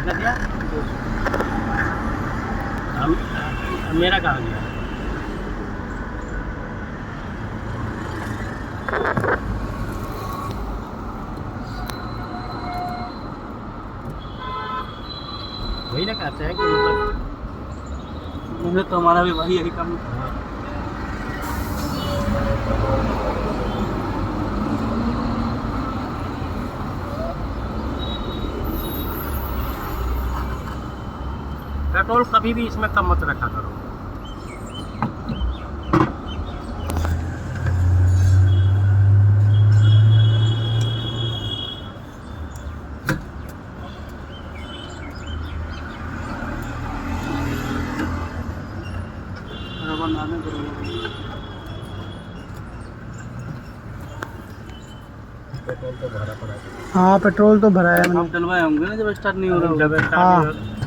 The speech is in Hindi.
कितना दिया? मेरा कहाँ गया? वही ना कहते हैं कि मतलब तो हमारा भी वही यही काम। पेट्रोल कभी भी इसमें कम मत रखा करो। पेट्रोल तो भरा पड़ा है। हाँ पेट्रोल तो भरा है मैंने। आप डलवाए होंगे ना जब स्टार्ट नहीं हो रहा हाँ।